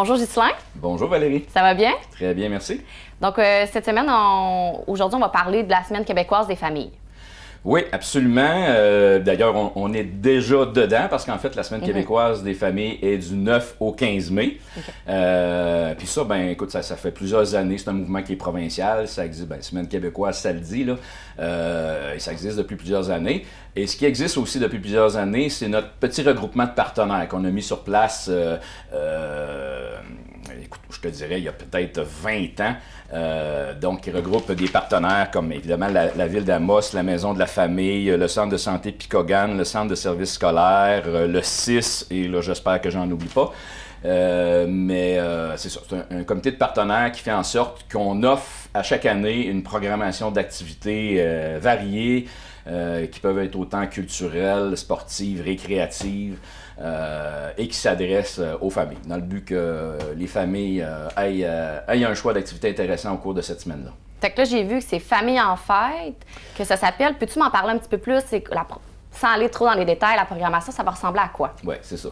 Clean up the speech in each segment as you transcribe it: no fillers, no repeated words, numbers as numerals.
Bonjour Ghislain. Bonjour Valérie. Ça va bien? Très bien, merci. Donc, cette semaine, aujourd'hui, on va parler de la Semaine québécoise des familles. Oui, absolument. D'ailleurs, on est déjà dedans parce qu'en fait, la Semaine québécoise des familles est du 9 au 15 mai. Okay. Puis ça, ben écoute, ça fait plusieurs années. C'est un mouvement qui est provincial. Ça existe, Semaine québécoise, ça le dit, là. Et ça existe depuis plusieurs années. Et ce qui existe aussi depuis plusieurs années, c'est notre petit regroupement de partenaires qu'on a mis sur place. Écoute, je te dirais, il y a peut-être 20 ans, donc qui regroupe des partenaires comme évidemment la Ville d'Amos, la Maison de la Famille, le Centre de santé Picogan, le Centre de services scolaires, le CIS, et là j'espère que j'en oublie pas. Mais c'est ça, c'est un comité de partenaires qui fait en sorte qu'on offre à chaque année une programmation d'activités variées, qui peuvent être autant culturelles, sportives, récréatives, et qui s'adressent aux familles, dans le but que les familles aient un choix d'activités intéressant au cours de cette semaine-là. Fait que là, j'ai vu que c'est Famille en fête, que ça s'appelle. Peux-tu m'en parler un petit peu plus? Sans aller trop dans les détails, la programmation, ça va ressembler à quoi? Oui, c'est ça.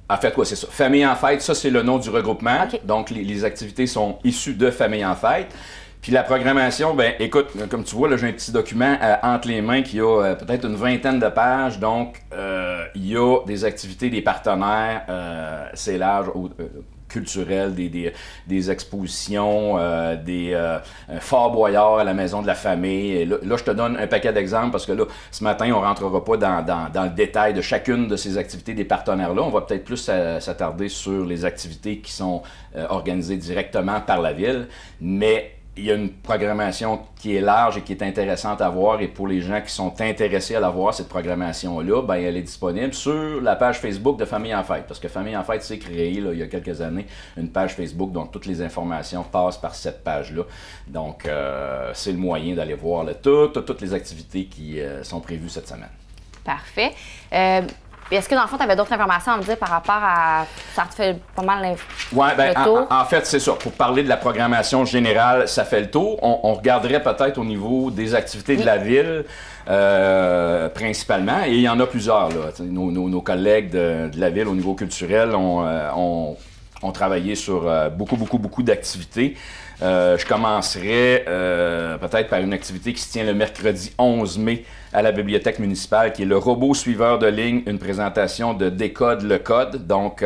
En fait, c'est ça. Famille en fête, ça, c'est le nom du regroupement. Okay. Donc, les activités sont issues de Famille en fête. Puis la programmation, écoute, comme tu vois, là, j'ai un petit document entre les mains qui a peut-être une vingtaine de pages. Donc, il y a des activités des partenaires, c'est large, culturels, des expositions, des Fort Boyard à la Maison de la Famille. Et là, je te donne un paquet d'exemples parce que là, ce matin, on ne rentrera pas dans le détail de chacune de ces activités des partenaires-là. On va peut-être plus s'attarder sur les activités qui sont organisées directement par la Ville. Mais il y a une programmation qui est large et qui est intéressante à voir. Et pour les gens qui sont intéressés à la voir, cette programmation-là, elle est disponible sur la page Facebook de Famille en fête. Parce que Famille en fête s'est créé là, il y a quelques années, une page Facebook dont toutes les informations passent par cette page-là. Donc, c'est le moyen d'aller voir là, toutes les activités qui sont prévues cette semaine. Parfait. Est-ce que dans le fond, tu avais d'autres informations à me dire par rapport à... Ça te fait pas mal le tour? En fait, c'est ça. Pour parler de la programmation générale, ça fait le tour. On regarderait peut-être au niveau des activités de la Ville, principalement. Et il y en a plusieurs. Là. Nos collègues de la Ville au niveau culturel ont travaillé sur beaucoup d'activités. Je commencerai peut-être par une activité qui se tient le mercredi 11 mai à la Bibliothèque municipale, qui est le robot suiveur de ligne, une présentation de Décode le code, donc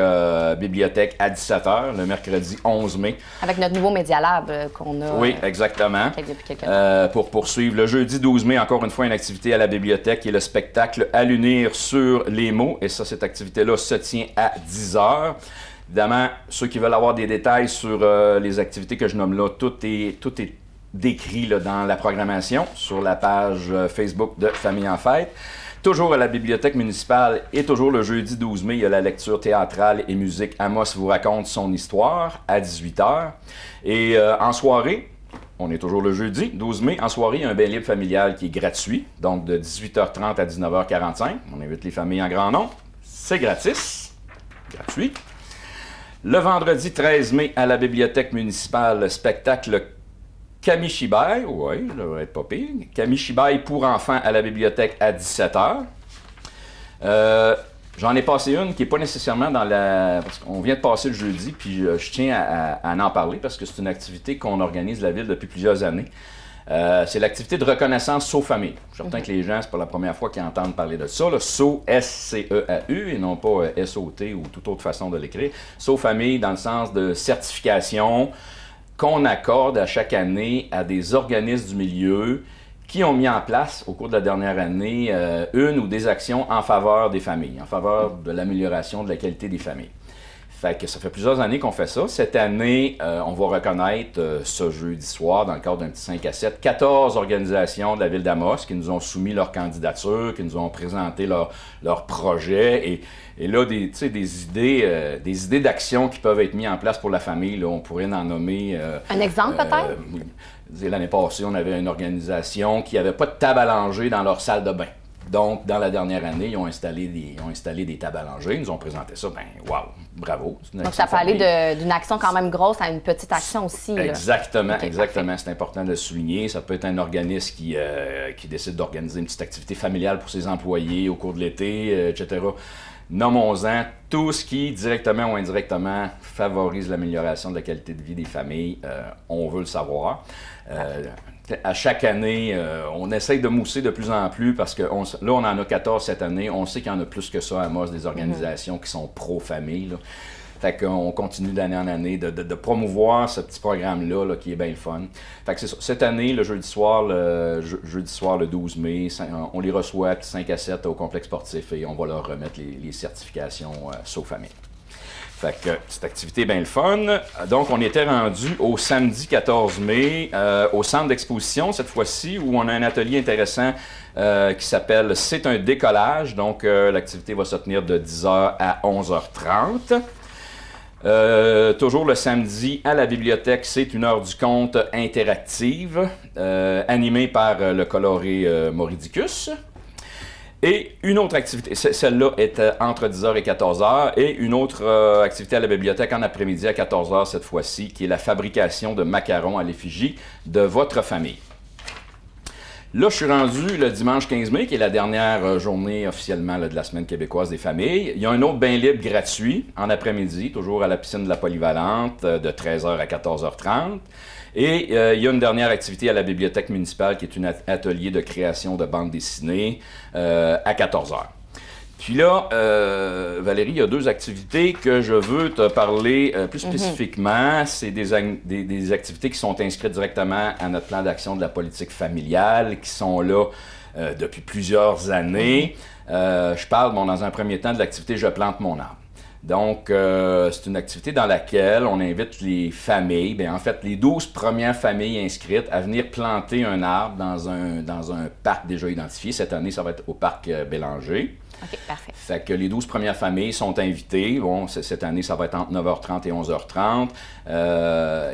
bibliothèque à 17h, le mercredi 11 mai. Avec notre nouveau Media Lab qu'on a... Oui, exactement. Depuis quelques temps. Pour poursuivre, le jeudi 12 mai, encore une fois, une activité à la bibliothèque qui est le spectacle À l'unir sur les mots. Et ça, cette activité-là se tient à 10h. Évidemment, ceux qui veulent avoir des détails sur les activités que je nomme là, tout est décrit là, dans la programmation sur la page Facebook de Famille en fête. Toujours à la bibliothèque municipale et toujours le jeudi 12 mai, il y a la lecture théâtrale et musique Amos vous raconte son histoire à 18h. Et en soirée, on est toujours le jeudi 12 mai, en soirée, il y a un bain libre familial qui est gratuit, donc de 18h30 à 19h45. On invite les familles en grand nombre. C'est gratis, gratuit. Le vendredi 13 mai, à la bibliothèque municipale, le spectacle Kamishibai, oui, ça va être pas pire. Kamishibai pour enfants à la bibliothèque à 17h. J'en ai passé une qui n'est pas nécessairement dans la... Parce qu'on vient de passer le jeudi, puis je tiens à en parler parce que c'est une activité qu'on organise la Ville depuis plusieurs années. C'est l'activité de reconnaissance SO-Famille. Je suis certain que les gens, c'est pas la première fois qu'ils entendent parler de ça. Là. SO, S-C-E-A-U, et non pas S-O-T ou toute autre façon de l'écrire. SO-Famille dans le sens de certification qu'on accorde à chaque année à des organismes du milieu qui ont mis en place au cours de la dernière année une ou des actions en faveur des familles, en faveur de l'amélioration de la qualité des familles. Fait que ça fait plusieurs années qu'on fait ça. Cette année, on va reconnaître ce jeudi soir, dans le cadre d'un petit 5 à 7, 14 organisations de la Ville d'Amos qui nous ont soumis leur candidature, qui nous ont présenté leur projet. Et là, des idées d'action qui peuvent être mises en place pour la famille. Là, on pourrait en nommer... un exemple, peut-être? L'année passée, on avait une organisation qui n'avait pas de table à langer dans leur salle de bain. Donc, dans la dernière année, ils ont installé des tables à langer. Ils nous ont présenté ça. Wow, bravo. Donc, ça peut aller d'une action quand même grosse à une petite action aussi. Là. Exactement, okay, exactement. Parfait. C'est important de le souligner. Ça peut être un organisme qui décide d'organiser une petite activité familiale pour ses employés au cours de l'été, etc. Nommons-en tout ce qui, directement ou indirectement, favorise l'amélioration de la qualité de vie des familles. On veut le savoir. À chaque année, on essaye de mousser de plus en plus parce que là, on en a 14 cette année. On sait qu'il y en a plus que ça à Amos, des organisations qui sont pro-famille. Là. Fait qu'on continue d'année en année de promouvoir ce petit programme-là là, qui est bien le fun. Fait que c'est ça. Cette année, le jeudi soir, le 12 mai, on les reçoit 5 à 7 au complexe sportif et on va leur remettre les certifications SoFamille. Fait que cette activité est bien le fun. Donc, on était rendu au samedi 14 mai au centre d'exposition cette fois-ci où on a un atelier intéressant qui s'appelle « C'est un décollage ». Donc, l'activité va se tenir de 10h à 11h30. Toujours le samedi à la bibliothèque, c'est une heure du conte interactive animée par le coloré Moridicus. Et une autre activité, celle-là est entre 10h et 14h, et une autre activité à la bibliothèque en après-midi à 14h cette fois-ci, qui est la fabrication de macarons à l'effigie de votre famille. Là, je suis rendu le dimanche 15 mai, qui est la dernière journée officiellement là, de la Semaine québécoise des familles. Il y a un autre bain libre gratuit en après-midi, toujours à la piscine de la Polyvalente, de 13h à 14h30. Et il y a une dernière activité à la bibliothèque municipale, qui est un atelier de création de bande dessinée à 14h. Puis là, Valérie, il y a 2 activités que je veux te parler plus spécifiquement. C'est des activités qui sont inscrites directement à notre plan d'action de la politique familiale, qui sont là depuis plusieurs années. Je parle, dans un premier temps, de l'activité « Je plante mon arbre ». Donc, c'est une activité dans laquelle on invite les familles, bien, en fait, les 12 premières familles inscrites à venir planter un arbre dans un parc déjà identifié. Cette année, ça va être au parc Bélanger. OK, parfait. Fait que les 12 premières familles sont invitées. Bon, cette année, ça va être entre 9h30 et 11h30.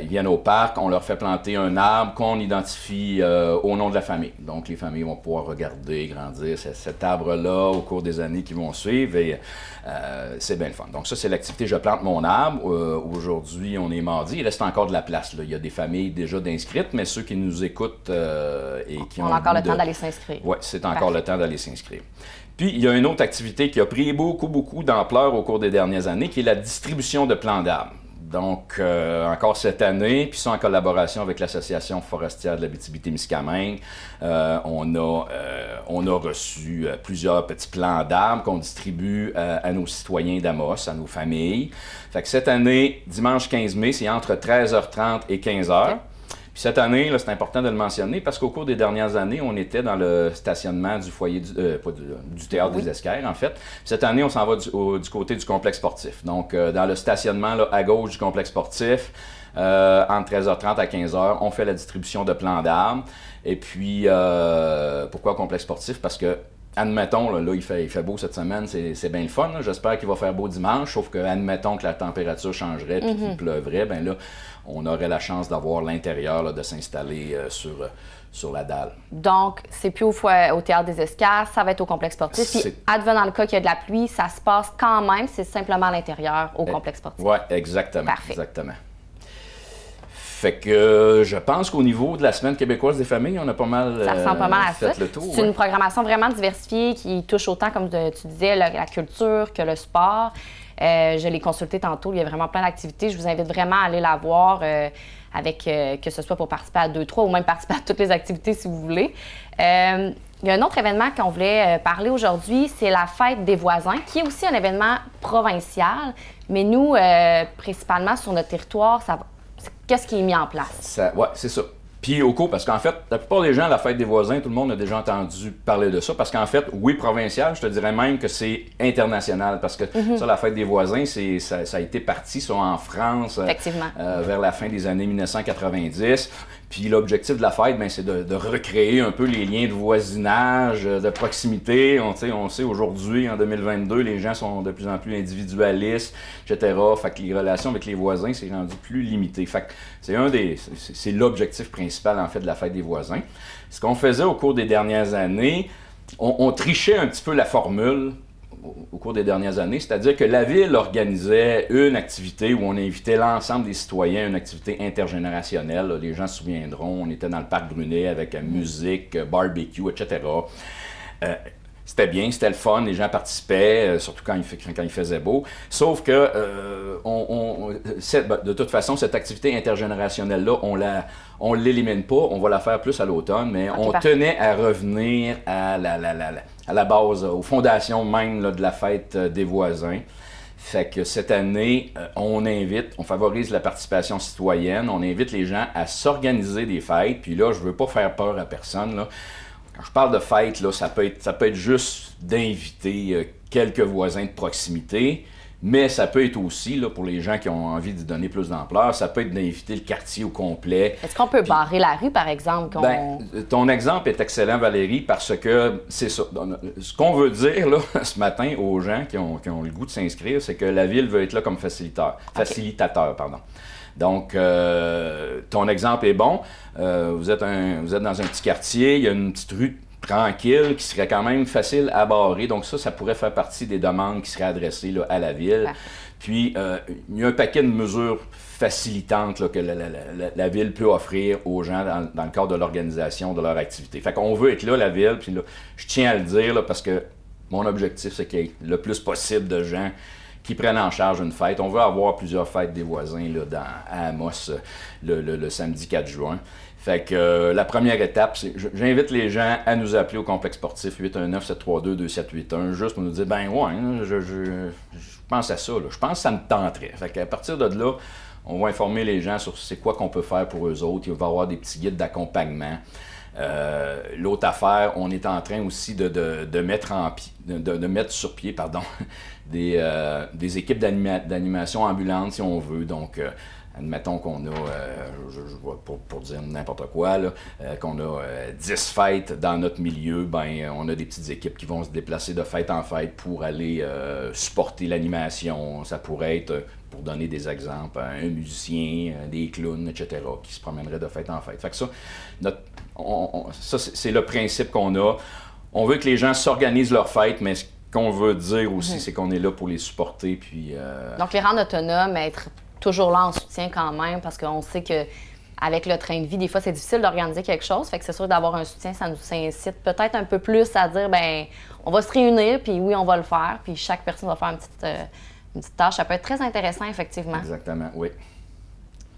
Ils viennent au parc, on leur fait planter un arbre qu'on identifie au nom de la famille. Donc, les familles vont pouvoir regarder, grandir cet arbre-là au cours des années qui vont suivre et c'est bien le fun. Donc, ça, c'est l'activité « Je plante mon arbre ». Aujourd'hui, on est mardi. Il reste encore de la place, là. Il y a des familles déjà d'inscrites, mais ceux qui nous écoutent et qui ont... On a encore le temps d'aller s'inscrire. Oui, c'est encore le temps d'aller s'inscrire. Puis, il y a une autre activité qui a pris beaucoup d'ampleur au cours des dernières années, qui est la distribution de plants d'arbres. Donc, encore cette année, puis ça en collaboration avec l'Association forestière de l'Abitibi-Témiscamingue, on a reçu plusieurs petits plants d'arbres qu'on distribue à nos citoyens d'Amos, à nos familles. Fait que cette année, dimanche 15 mai, c'est entre 13h30 et 15h. Puis cette année, c'est important de le mentionner parce qu'au cours des dernières années, on était dans le stationnement du foyer du Théâtre des Esquerres, en fait. Cette année, on s'en va du côté du complexe sportif. Donc, dans le stationnement là, à gauche du complexe sportif, entre 13h30 à 15h, on fait la distribution de plants d'arbres. Et puis, pourquoi complexe sportif? Parce que admettons, là, il fait beau cette semaine, c'est bien le fun. J'espère qu'il va faire beau dimanche, sauf que, admettons que la température changerait et qu'il pleuvrait, bien là, on aurait la chance d'avoir l'intérieur, de s'installer sur la dalle. Donc, c'est plus au Théâtre des Esquerres, ça va être au complexe sportif. Puis, advenant le cas qu'il y a de la pluie, ça se passe quand même, c'est simplement à l'intérieur, au complexe sportif. Oui, exactement. Parfait. Exactement. Fait que je pense qu'au niveau de la Semaine québécoise des familles, on a pas mal ça ressemble pas mal à fait ça. le tour. C'est une programmation vraiment diversifiée qui touche autant, comme tu disais, la culture que le sport. Je l'ai consulté tantôt, il y a vraiment plein d'activités. Je vous invite vraiment à aller la voir, que ce soit pour participer à 2, 3 ou même participer à toutes les activités si vous voulez. Il y a un autre événement qu'on voulait parler aujourd'hui, c'est la Fête des voisins, qui est aussi un événement provincial. Mais nous, principalement sur notre territoire, qu'est-ce qui est mis en place? Oui, c'est ça. Puis au cours, parce qu'en fait, la plupart des gens, la Fête des voisins, tout le monde a déjà entendu parler de ça, parce qu'en fait, oui, provincial, je te dirais même que c'est international, parce que ça, la Fête des voisins, ça a été parti ça, en France vers la fin des années 1990. Puis l'objectif de la fête, c'est de recréer un peu les liens de voisinage, de proximité. On sait aujourd'hui, en 2022, les gens sont de plus en plus individualistes, etc. Fait que les relations avec les voisins, c'est rendu plus limité. Fait que c'est l'objectif principal, en fait, de la fête des voisins. Ce qu'on faisait au cours des dernières années, on trichait un petit peu la formule au cours des dernières années, c'est-à-dire que la Ville organisait une activité où on invitait l'ensemble des citoyens, une activité intergénérationnelle. Là, les gens se souviendront, on était dans le parc Brunet avec musique, barbecue, etc. C'était bien, c'était le fun, les gens participaient, surtout quand il faisait beau. Sauf que, de toute façon, cette activité intergénérationnelle-là, on ne l'élimine pas, on va la faire plus à l'automne, mais on tenait à revenir à la base, aux fondations même là, de la fête des voisins. Fait que cette année, on favorise la participation citoyenne, on invite les gens à s'organiser des fêtes, puis là, je ne veux pas faire peur à personne, là. Quand je parle de fête, là, ça peut être juste d'inviter quelques voisins de proximité, mais ça peut être aussi, là, pour les gens qui ont envie de donner plus d'ampleur, ça peut être d'inviter le quartier au complet. Est-ce qu'on peut barrer la rue, par exemple? Ton exemple est excellent, Valérie, parce que c'est ça. Ce qu'on veut dire là, ce matin aux gens qui ont le goût de s'inscrire, c'est que la Ville veut être là comme facilitateur. Pardon. Donc, ton exemple est bon. Vous êtes dans un petit quartier, il y a une petite rue tranquille qui serait quand même facile à barrer. Donc ça pourrait faire partie des demandes qui seraient adressées là, à la Ville. Puis, il y a un paquet de mesures facilitantes là, que la Ville peut offrir aux gens dans le cadre de l'organisation de leur activité. Fait qu'on veut être là, la Ville, puis là, je tiens à le dire là, parce que mon objectif, c'est qu'il y ait le plus possible de gens qui prennent en charge une fête. On veut avoir plusieurs fêtes des voisins là, à Amos le samedi 4 juin. Fait que la première étape, c'est j'invite les gens à nous appeler au complexe sportif 819-732-2781, juste pour nous dire, ben ouais, je pense à ça, là. Je pense que ça me tenterait. Fait qu'à partir de là, on va informer les gens sur c'est quoi qu'on peut faire pour eux autres. Il va y avoir des petits guides d'accompagnement. L'autre affaire, on est en train aussi de mettre sur pied des équipes d'animation ambulante, si on veut. Donc, admettons qu'on a, pour dire n'importe quoi, qu'on a 10 fêtes dans notre milieu, ben on a des petites équipes qui vont se déplacer de fête en fête pour aller supporter l'animation. Ça pourrait être, pour donner des exemples, un musicien, des clowns, etc., qui se promèneraient de fête en fête. Fait que ça, c'est le principe qu'on a. On veut que les gens s'organisent leur fête, mais ce qu'on veut dire aussi, c'est qu'on est là pour les supporter. Puis, Donc, les rendre autonomes, être toujours là en soutien quand même, parce qu'on sait que avec le train de vie, des fois, c'est difficile d'organiser quelque chose. Fait que c'est sûr d'avoir un soutien, ça nous incite peut-être un peu plus à dire, ben on va se réunir, puis oui, on va le faire, puis chaque personne va faire une petite tâche. Ça peut être très intéressant, effectivement. Exactement, oui.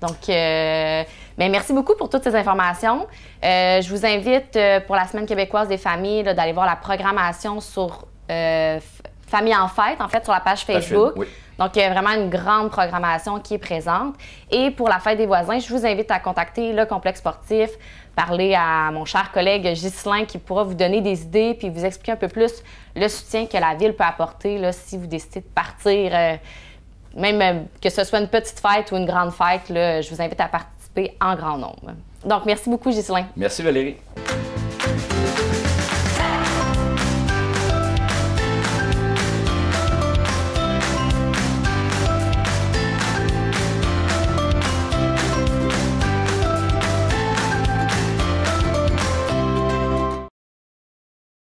Donc, mais merci beaucoup pour toutes ces informations. Je vous invite pour la Semaine québécoise des familles d'aller voir la programmation sur Famille en fête, en fait, sur la page Facebook. Oui. Donc, il y a vraiment une grande programmation qui est présente. Et pour la fête des voisins, je vous invite à contacter le complexe sportif, parler à mon cher collègue Ghislain qui pourra vous donner des idées puis vous expliquer un peu plus le soutien que la Ville peut apporter là, si vous décidez de partir, même que ce soit une petite fête ou une grande fête, là, je vous invite à participer en grand nombre. Donc, merci beaucoup, Ghislain. Merci, Valérie.